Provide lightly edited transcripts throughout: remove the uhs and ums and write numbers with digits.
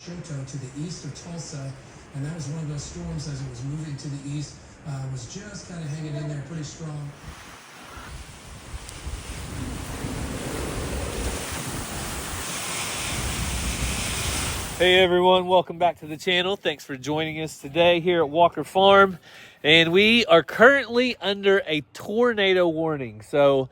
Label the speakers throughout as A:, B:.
A: Shoto to the east of Tulsa, and that was one of those storms as it was moving to the east, was just kind of hanging in there pretty strong.
B: Hey everyone, welcome back to the channel. Thanks for joining us today here at Walker Farm. And we are currently under a tornado warning. So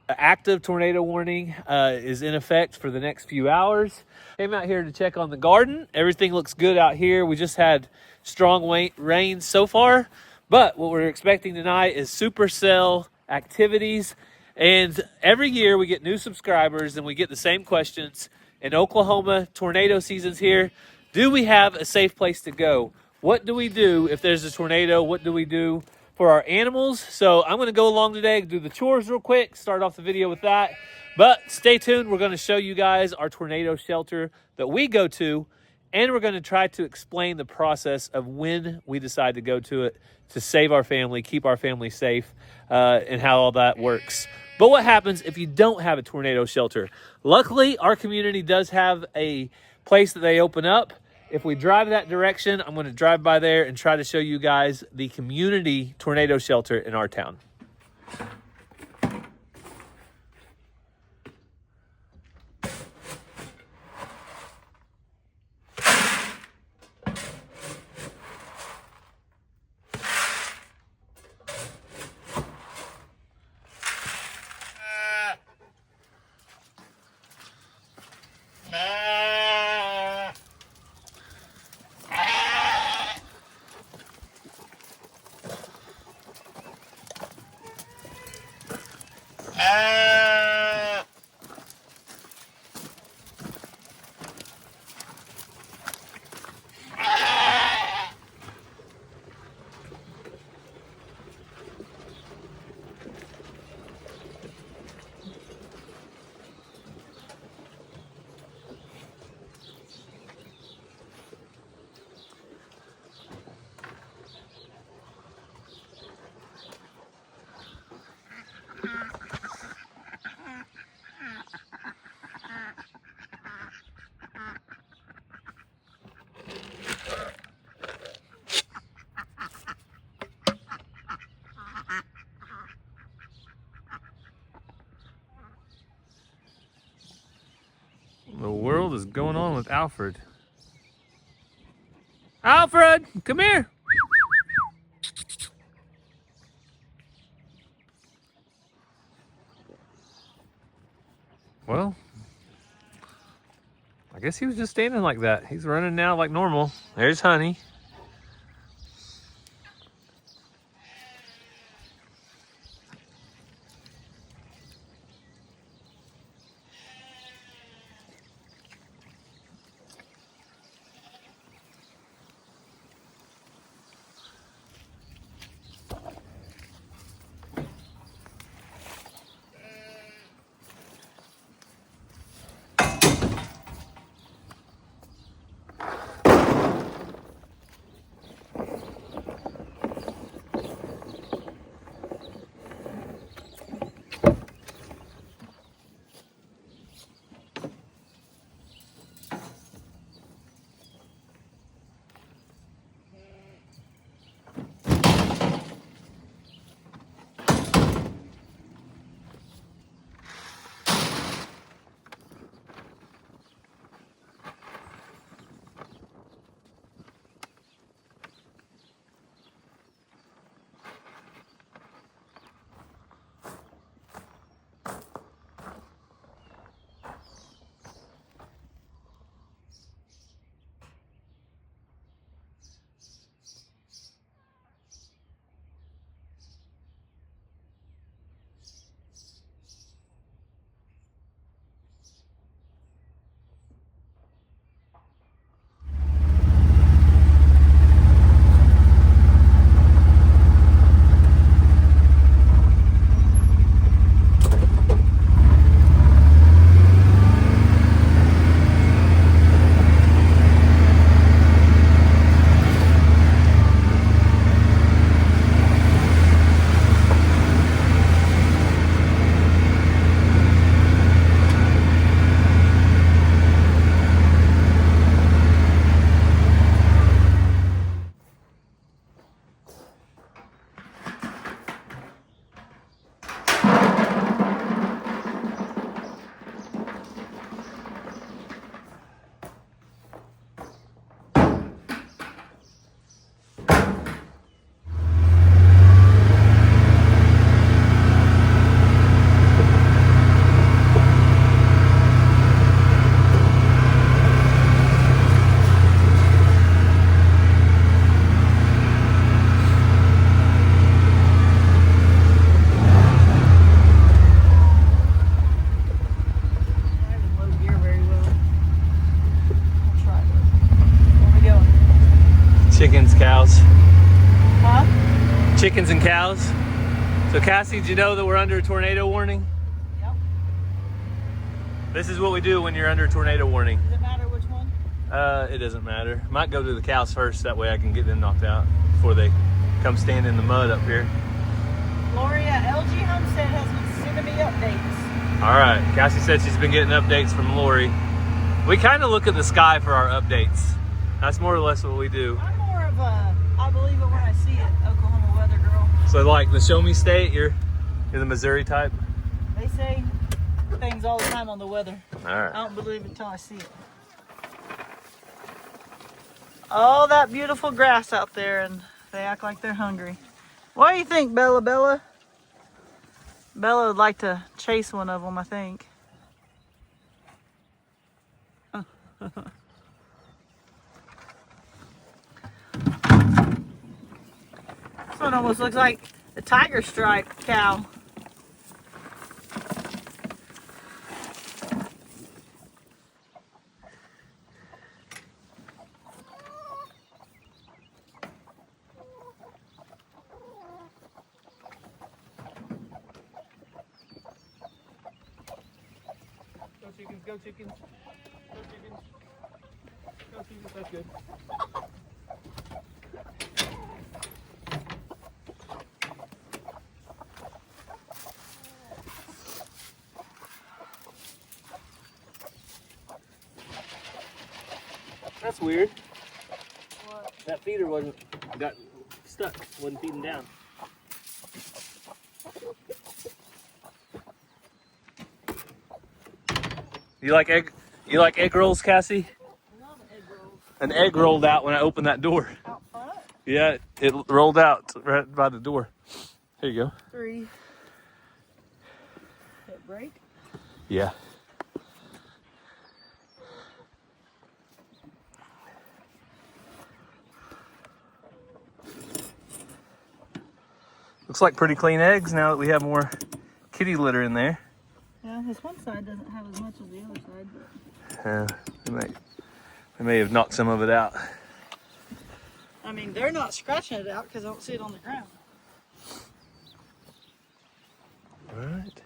B: an active tornado warning is in effect for the next few hours. Came out here to check on the garden. Everything looks good out here. We just had strong rain so far, but what we're expecting tonight is supercell activities. And every year we get new subscribers and we get the same questions. In Oklahoma, tornado season's here. Do we have a safe place to go? What do we do if there's a tornado? What do we do for our animals? So I'm going to go along today, do the chores real quick, start off the video with that. But stay tuned. We're going to show you guys our tornado shelter that we go to, and we're going to try to explain the process of when we decide to go to it to save our family, keep our family safe, and how all that works. But what happens if you don't have a tornado shelter? Luckily, our community does have a place that they open up. If we drive that direction, I'm going to drive by there and try to show you guys the community tornado shelter in our town. The world is going on with Alfred. Alfred, come here. Well, I guess he was just standing like that. He's running now like normal. There's Honey. Chickens, cows.
C: Huh?
B: Chickens and cows. So Cassie, did you know that we're under a tornado warning?
C: Yep.
B: This is what we do when you're under a tornado warning.
C: Does it matter which one?
B: It doesn't matter. Might go to the cows first, that way I can get them knocked out before they come stand in the mud up here.
C: Lori at LG Homestead has been sending me updates.
B: All right, Cassie said she's been getting updates from Lori. We kind of look at the sky for our updates. That's more or less what we do.
C: I'm more of a, I believe it when I see it, Oklahoma weather girl.
B: So like the show me state, you're the Missouri type?
C: They say things all the time on the weather.
B: All right.
C: I don't believe it until I see it. All that beautiful grass out there, and they act like they're hungry. What do you think, Bella? Bella would like to chase one of them, I think. This one almost looks like a tiger stripe cow.
B: Go chickens, go chickens. Go chickens. Go chickens, that's good. That's weird.
C: What?
B: That feeder got stuck, wasn't feeding down. You like egg rolls, Cassie?
C: I love egg rolls.
B: An egg rolled out when I opened that door.
C: Out front?
B: Yeah, it rolled out right by the door. Here you go.
C: 3. Hit break.
B: Yeah. Looks like pretty clean eggs now that we have more kitty litter in there.
C: Yeah, this one side doesn't have as much as the other side, but
B: They may have knocked some of it out.
C: I mean, they're not scratching it out because I don't see it on the ground.
B: All right.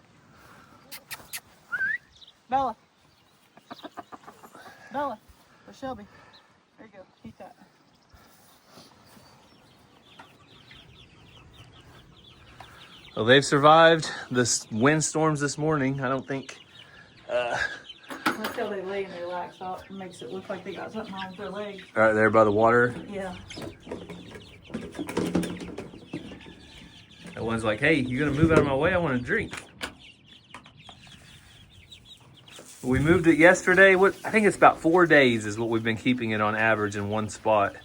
C: Bella. Bella. Or Shelby. There you go. Eat that.
B: Well, they've survived the windstorms this morning. I don't think.
C: That's how they lay and they relax out. It makes it look like they got something wrong with their legs.
B: Right there by the water.
C: Yeah.
B: That one's like, hey, you're gonna move out of my way? I want to drink. We moved it yesterday. I think it's about 4 days is what we've been keeping it on average in one spot.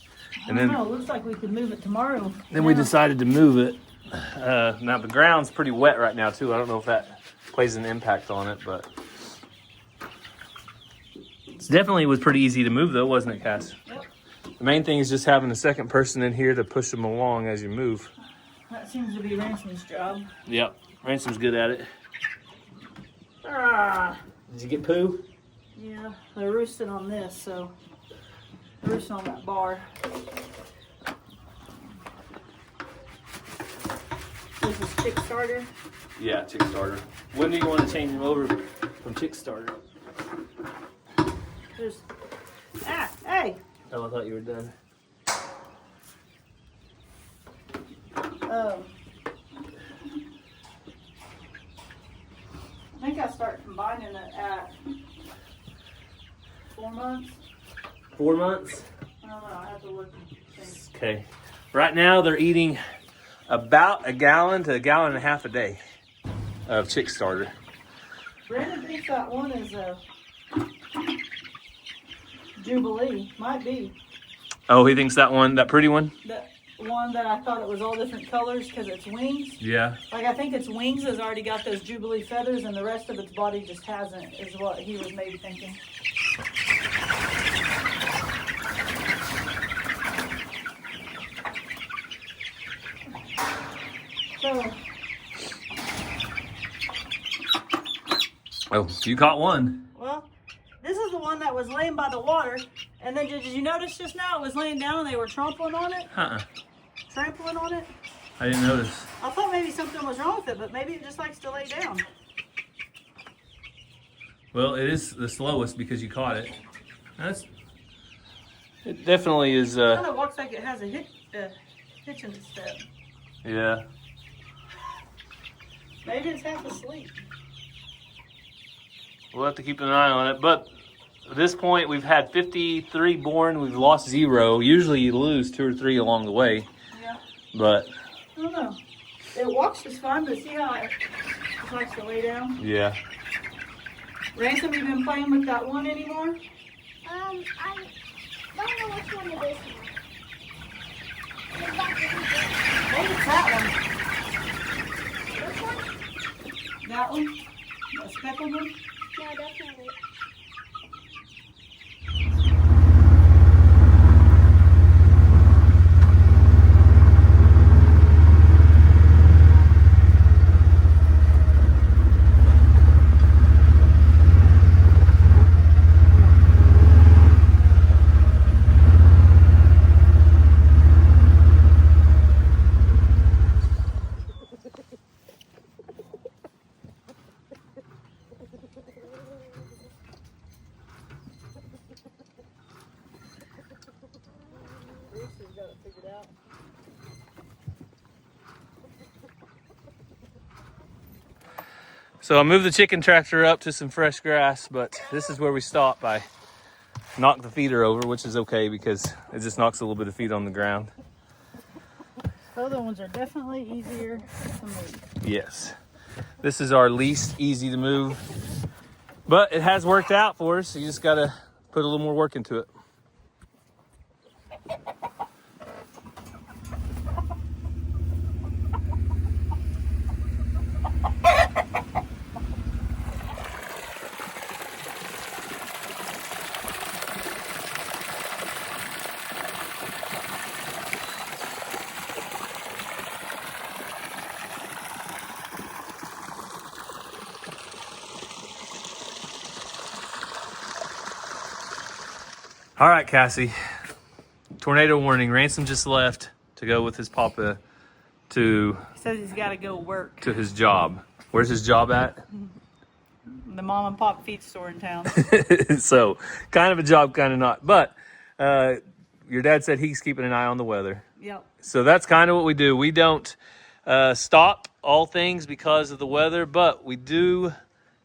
B: And
C: I don't know. It looks like we could move it tomorrow.
B: Then we decided to move it. Now the ground's pretty wet right now too. I don't know if that plays an impact on it, but it definitely was pretty easy to move though, wasn't it, Cass?
C: Yep.
B: The main thing is just having a second person in here to push them along as you move.
C: That seems to be Ransom's job.
B: Yep, Ransom's good at it.
C: Ah.
B: Did you get poo?
C: Yeah, they're roosting on this, so they're roosting on that bar. This is chick starter.
B: Yeah, chick starter. When do you want to change them over from chick starter?
C: There's hey.
B: Oh, I thought you were done.
C: I think I start combining it at 4 months.
B: 4 months?
C: I don't know, I have to look and think.
B: Okay. Right now they're eating about a gallon to a gallon and a half a day of chick starter.
C: Brandon thinks that one is a Jubilee. Might be.
B: Oh, he thinks that pretty one?
C: That one that I thought it was all different colors because it's wings.
B: Yeah.
C: Like I think its wings has already got those Jubilee feathers and the rest of its body just hasn't, is what he was maybe thinking. So,
B: oh, you caught one.
C: well, this is the one that was laying by the water, And then did you notice just now it was laying down and they were trampling on it? Trampling on it?
B: I didn't notice.
C: I thought maybe something was wrong with it, but maybe it just likes to lay down.
B: Well, it is the slowest because you caught it. It definitely is.
C: It kind of walks like it has a hitch in its step.
B: Yeah.
C: Maybe it's half asleep.
B: We'll have to keep an eye on it. But at this point, we've had 53 born. We've lost 0. Usually you lose 2 or 3 along the way.
C: Yeah.
B: But
C: I don't know. It walks just fine, but see how it likes to lay down?
B: yeah.
C: Ransom, you been playing with that one anymore?
D: I don't know which one it is now.
C: Maybe it's that one.
D: Which one?
C: That one? That speckled one?
D: No, definitely.
B: So I moved the chicken tractor up to some fresh grass, but this is where we stop. I knocked the feeder over, which is okay because it just knocks a little bit of feed on the ground.
C: The other ones are definitely easier to move.
B: Yes. This is our least easy to move, but it has worked out for us. So you just got to put a little more work into it. All right, Cassie. Tornado warning. Ransom just left to go with his papa to
C: He says he's got to go work.
B: to his job. Where's his job at?
C: The mom and pop feed store in town.
B: So, kind of a job, kind of not. But your dad said he's keeping an eye on the weather.
C: Yep.
B: So that's kind of what we do. We don't stop all things because of the weather, but we do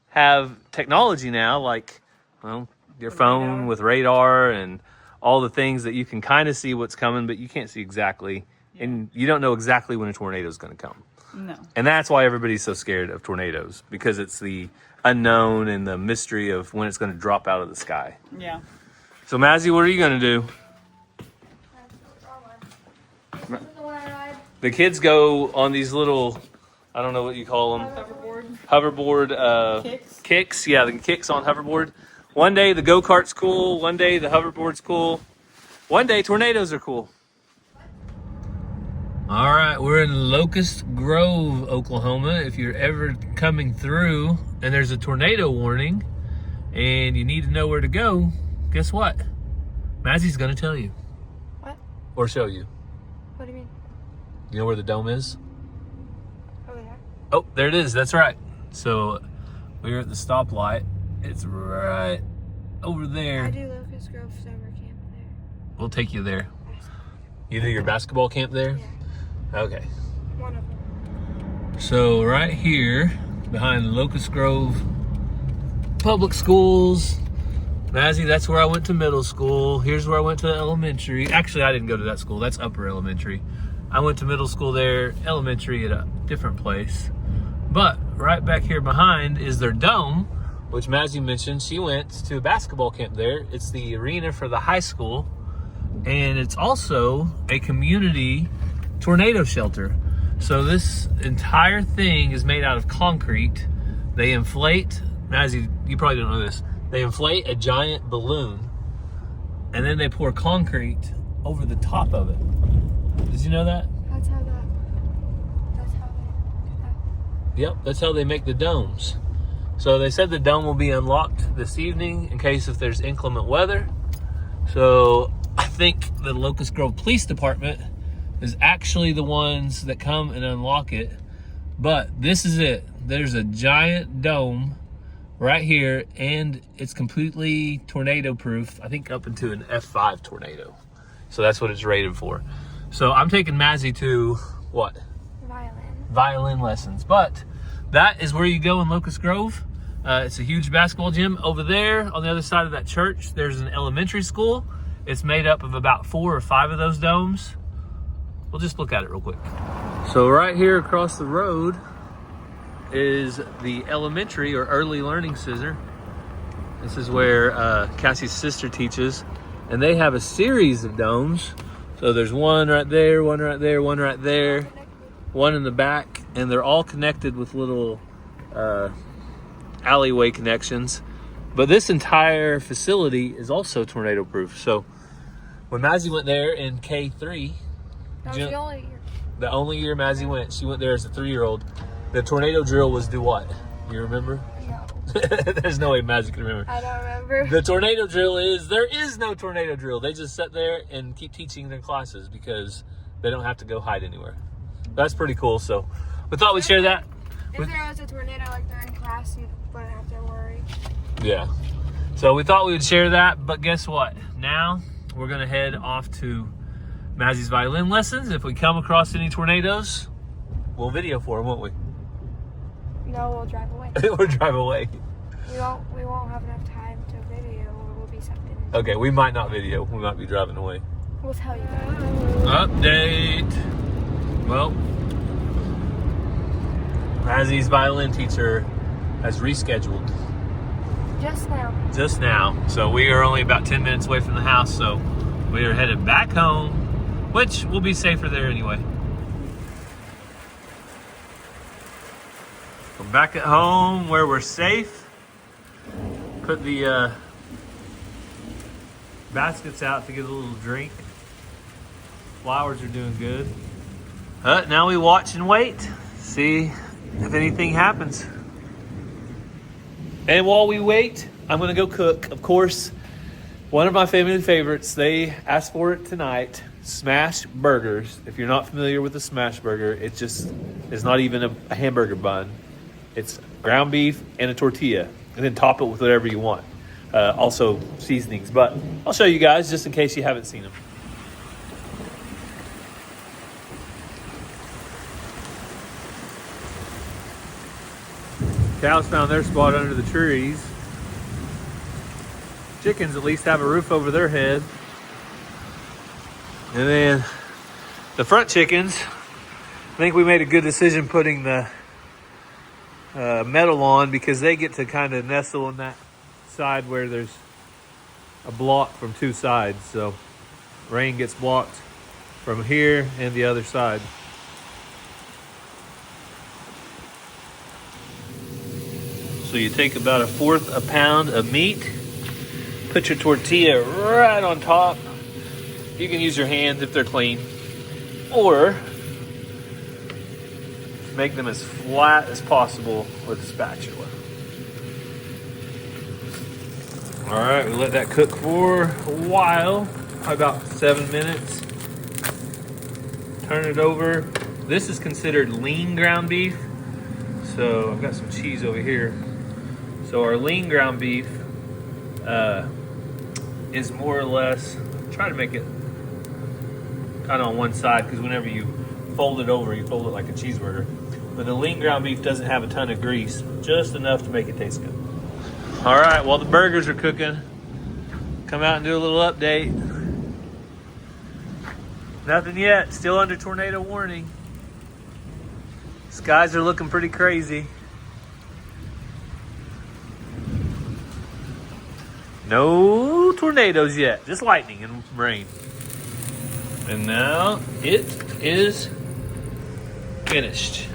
B: have technology now, like, well, your phone
C: radar.
B: with radar and all the things that you can kind of see what's coming, but you can't see exactly. Yeah. And you don't know exactly when a tornado is going to come.
C: No.
B: And that's why everybody's so scared of tornadoes, because it's the unknown and the mystery of when it's going to drop out of the sky.
C: Yeah.
B: So, Mazzy, what are you going to do? The kids go on these little, I don't know what you call them. Hoverboard kicks. Yeah, the kicks on hoverboard. One day the go-kart's cool. One day the hoverboard's cool. One day tornadoes are cool. All right, we're in Locust Grove, Oklahoma. If you're ever coming through and there's a tornado warning and you need to know where to go, guess what? Mazzy's going to tell you.
D: What?
B: Or show you.
D: What do you mean?
B: You know where the dome is?
D: Over there?
B: Oh, there it is. That's right. So we're at the stoplight. It's right over there.
D: I do Locust Grove summer camp there.
B: We'll take you there. You do your basketball camp there?
D: Yeah.
B: Okay.
D: One of them.
B: So right here, behind Locust Grove Public Schools. Mazzy, that's where I went to middle school. Here's where I went to elementary. Actually, I didn't go to that school. That's upper elementary. I went to middle school there, elementary at a different place. But right back here behind is their dome, which Mazzy mentioned. She went to a basketball camp there. It's the arena for the high school. And it's also a community tornado shelter. So this entire thing is made out of concrete. They inflate, Mazzy, you probably don't know this. They inflate a giant balloon and then they pour concrete over the top of it. Did you know that?
D: That's how they do that.
B: Yep, that's how they make the domes. So they said the dome will be unlocked this evening in case if there's inclement weather. So I think the Locust Grove Police Department is actually the ones that come and unlock it. But this is it. There's a giant dome right here, and it's completely tornado proof. I think up into an F5 tornado. So that's what it's rated for. So I'm taking Mazzy to what? Violin lessons. But that is where you go in Locust Grove. It's a huge basketball gym. Over there on the other side of that church, there's an elementary school. It's made up of about 4 or 5 of those domes. We'll just look at it real quick. So right here across the road is the elementary or early learning center. This is where Cassie's sister teaches, and they have a series of domes. So there's one right there, one right there, one right there, one in the back, and they're all connected with little alleyway connections. But this entire facility is also tornado proof. So when Mazzy went there in K3,
D: That was the only year.
B: the only year Mazzy went, she went there as a 3-year-old. The tornado drill was do what? You remember?
D: No.
B: There's no way Mazzy can remember.
D: I don't remember.
B: The tornado drill is, there is no tornado drill. They just sit there and keep teaching their classes because they don't have to go hide anywhere. That's pretty cool. So we thought we'd share that.
D: If there was a tornado like during class, you wouldn't have to worry.
B: Yeah. So we thought we would share that, but guess what? Now we're gonna head off to Mazzy's violin lessons. If we come across any tornadoes, we'll video for them, won't we?
D: No, we'll drive away.
B: We'll drive away.
D: We won't have enough time to video, or we'll be something.
B: Okay, we might not video. We might be driving away.
D: We'll tell you.
B: Update. Well, Mazzy's violin teacher has rescheduled
D: Just now.
B: So we are only about 10 minutes away from the house. So we are headed back home, which will be safer there anyway. We're back at home where we're safe. Put the baskets out to get a little drink. Flowers are doing good. Now we watch and wait. See if anything happens. And while we wait, I'm gonna go cook. Of course, one of my family favorites, they asked for it tonight, smash burgers. If you're not familiar with a smash burger, it just is not even a hamburger bun. It's ground beef and a tortilla, and then top it with whatever you want. Also seasonings, but I'll show you guys just in case you haven't seen them. Cows found their spot under the trees. Chickens at least have a roof over their head. And then the front chickens, I think we made a good decision putting the metal on because they get to kind of nestle in that side where there's a block from 2 sides. So rain gets blocked from here and the other side. So you take about 1/4 a pound of meat, put your tortilla right on top. You can use your hands if they're clean, or make them as flat as possible with a spatula. All right, we let that cook for a while, probably about 7 minutes. Turn it over. This is considered lean ground beef. So I've got some cheese over here. So our lean ground beef is more or less, try to make it kind of on one side because whenever you fold it over, you fold it like a cheeseburger. But the lean ground beef doesn't have a ton of grease, just enough to make it taste good. All right, while the burgers are cooking, come out and do a little update. Nothing yet, still under tornado warning. Skies are looking pretty crazy. No tornadoes yet, just lightning and rain. And now it is finished.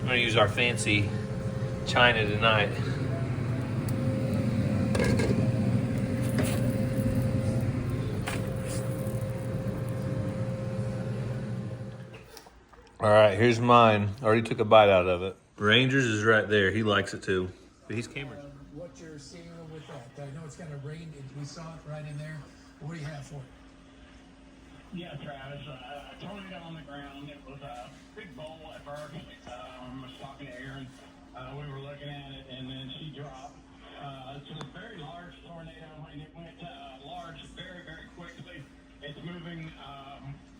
B: I'm gonna use our fancy china tonight. All right, here's mine. Already took a bite out of it. Rangers is right there. He likes it too. But he's Cameron.
A: What you're seeing with that. I know it's kind of rained. We saw it right in there. What do you have for it?
E: Yeah, Travis, a tornado on the ground. It was a big bowl at first. I was talking to Aaron. We were looking at it, and then she dropped. It's a very large tornado, and it went large very, very quickly. It's moving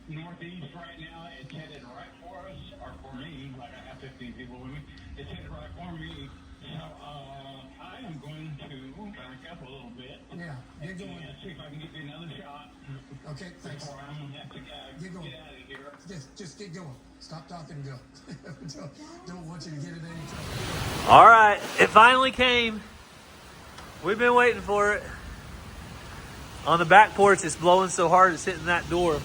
E: northeast right now. It's headed right for us, or for me. Like, I have 15 people with me. It's headed right for me. So I am going to back up a little bit.
A: Yeah, get going.
E: And see if I can get you another shot.
A: Okay, thanks.
E: Before I'm going to have to
A: Get going.
E: get out of here.
A: Just get going. Stop talking and go. don't want you to get in any trouble.
B: All right, it finally came. We've been waiting for it. On the back porch, it's blowing so hard it's hitting that door.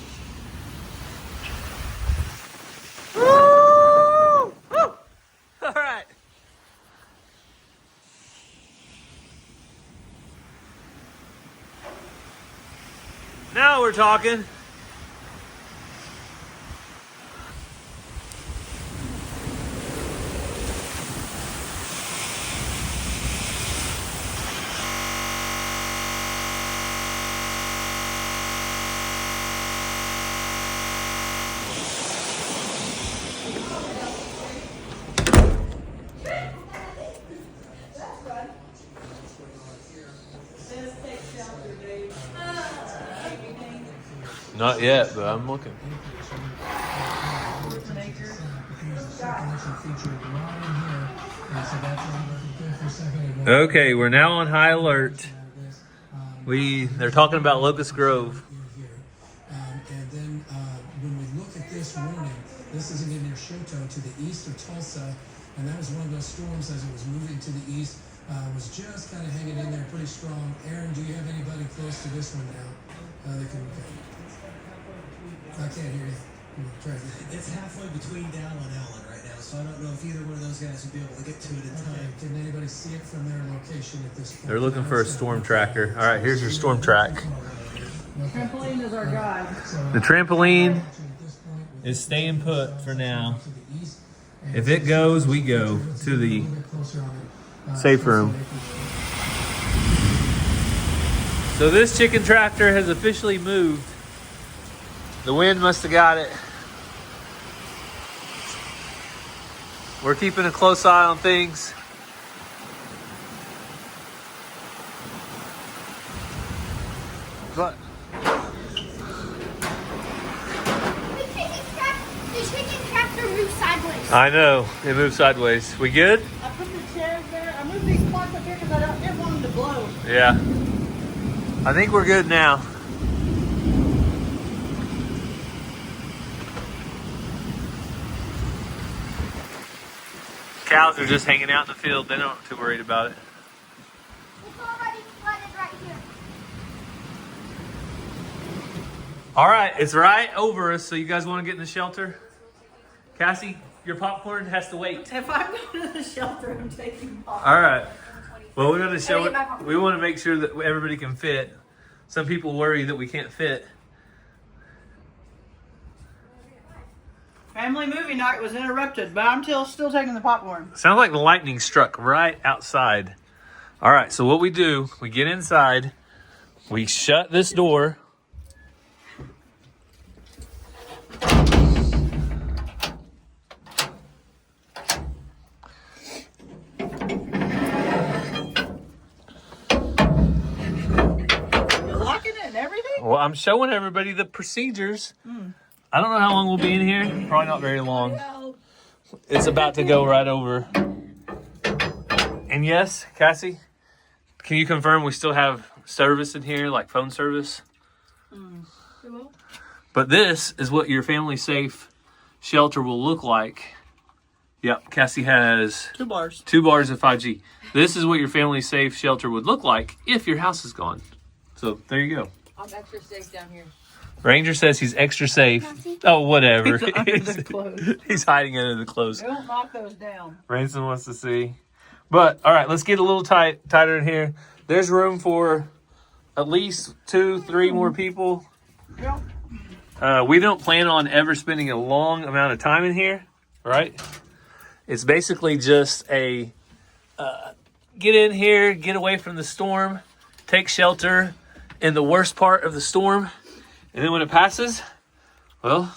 B: Woo! Woo! All right. Now we're talking. Not yet, but I'm looking. Okay, we're now on high alert. They're talking about Locust Grove.
A: And then when we look at this warning, this isn't in near Shoto to the east of Tulsa, and that was one of those storms as it was moving to the east. Was just kind of hanging in there pretty strong. Aaron, do you have anybody close to this one now? That can look at it? I can't hear you.
F: It's halfway between Dal and Allen right now, so I don't know if either one of those guys would be able to get to it in time.
A: Can anybody see it from their location at this point?
B: They're looking for a storm tracker. All right, here's your storm track.
C: Trampoline is our guide.
B: The trampoline is staying put for now. If it goes, we go to the safe room. So this chicken tractor has officially moved. The wind must have got it. We're keeping a close eye on things. But
D: The chicken tractor moved sideways.
B: I know, it moved sideways. We good?
C: I put the chairs there. I moved these parts up here because I didn't want them to blow.
B: Yeah. I think we're good now. Cows are just hanging out in the field. They're not too worried about it.
D: It's already flooded right here.
B: All right, it's right over us. So you guys want to get in the shelter? Cassie, your popcorn has to wait.
C: If I'm going to the shelter, I'm taking off.
B: All right. Well, we're going to show it. We want to make sure that everybody can fit. Some people worry that we can't fit.
C: Family movie night was interrupted, but I'm still taking the popcorn.
B: Sounds like the lightning struck right outside. All right, so what we do, we get inside, we shut this door.
C: You're locking it and everything?
B: Well, I'm showing everybody the procedures. I don't know how long we'll be in here. Probably not very long. It's about to go right over. And yes, Cassie, can you confirm we still have service in here, like phone service? But this is what your family safe shelter will look like. Yep, Cassie has
C: 2 bars.
B: 2 bars of 5G. This is what your family safe shelter would look like if your house is gone. So there you go.
G: I'm extra safe down here.
B: Ranger says he's extra safe. Oh, whatever.
C: He's under the clothes.
B: He's hiding under the clothes.
C: Don't knock those down.
B: Ransom wants to see. But, all right, let's get a little tighter in here. There's room for at least 2, 3 more people.
C: Yep.
B: We don't plan on ever spending a long amount of time in here, right? It's basically just a get in here, get away from the storm, take shelter in the worst part of the storm. And then when it passes, well,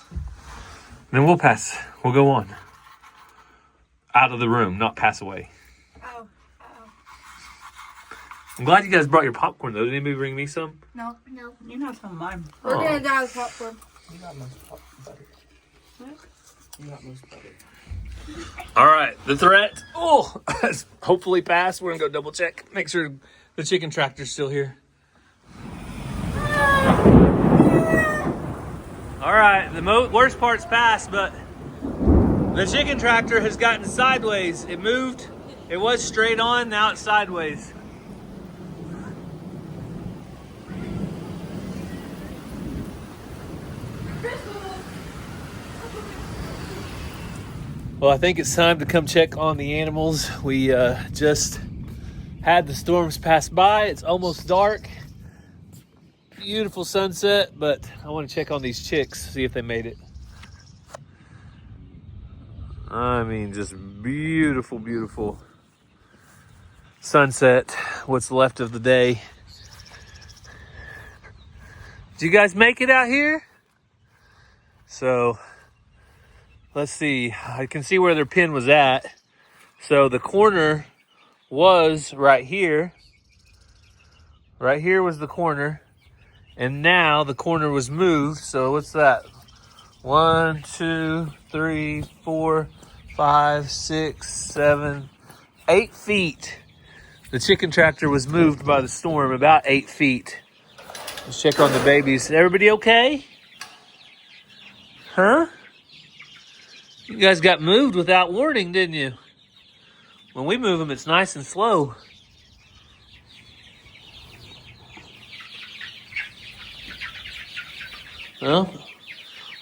B: then we'll pass. We'll go on. Out of the room, not pass away.
D: Oh.
B: I'm glad you guys brought your popcorn, though. Did anybody bring me some?
D: No.
C: You can have some of mine.
D: We're gonna die with popcorn.
G: You got most butter. You got most butter.
B: All right, the threat. Oh, has hopefully passed. We're gonna go double check, make sure the chicken tractor's still here. All right, the worst part's passed, but the chicken tractor has gotten sideways. It moved. It was straight on. Now it's sideways. Well, I think it's time to come check on the animals. We just had the storms pass by. It's almost dark. Beautiful sunset, but I want to check on these chicks, see if they made it. I mean, just beautiful, beautiful sunset. What's left of the day. Did you guys make it out here? So, let's see. I can see where their pen was at. So the corner was right here. Right here was the corner. And now the corner was moved. So what's that? 1, 2, 3, 4, 5, 6, 7, 8 feet. The chicken tractor was moved by the storm about 8 feet. Let's check on the babies. Everybody okay? Huh? You guys got moved without warning, didn't you? When we move them, it's nice and slow. Well,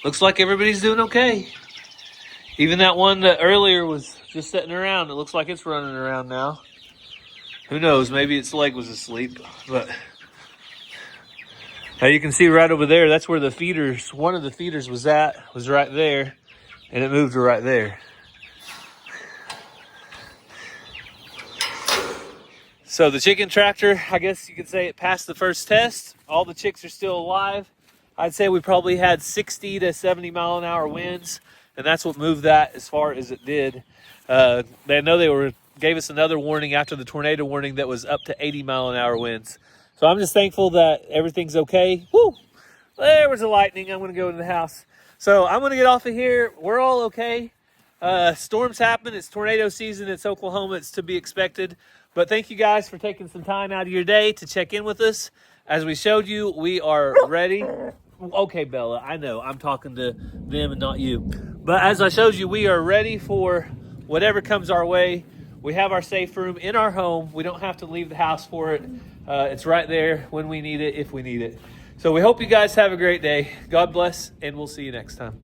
B: looks like everybody's doing okay. Even that one that earlier was just sitting around, it looks like it's running around now. Who knows? Maybe its leg was asleep. But now you can see right over there, that's where the feeders, one of the feeders was right there. And it moved right there. So the chicken tractor, I guess you could say it passed the first test. All the chicks are still alive. I'd say we probably had 60 to 70 mile an hour winds, and that's what moved that as far as it did. I know they gave us another warning after the tornado warning that was up to 80 mile an hour winds. So I'm just thankful that everything's okay. Woo! There was a lightning. I'm going to go into the house. So I'm going to get off of here. We're all okay. Storms happen. It's tornado season. It's Oklahoma. It's to be expected. But thank you guys for taking some time out of your day to check in with us. As we showed you, we are ready. Okay, Bella, I know. I'm talking to them and not you. But as I showed you, we are ready for whatever comes our way. We have our safe room in our home. We don't have to leave the house for it. It's right there when we need it, if we need it. So we hope you guys have a great day. God bless, and we'll see you next time.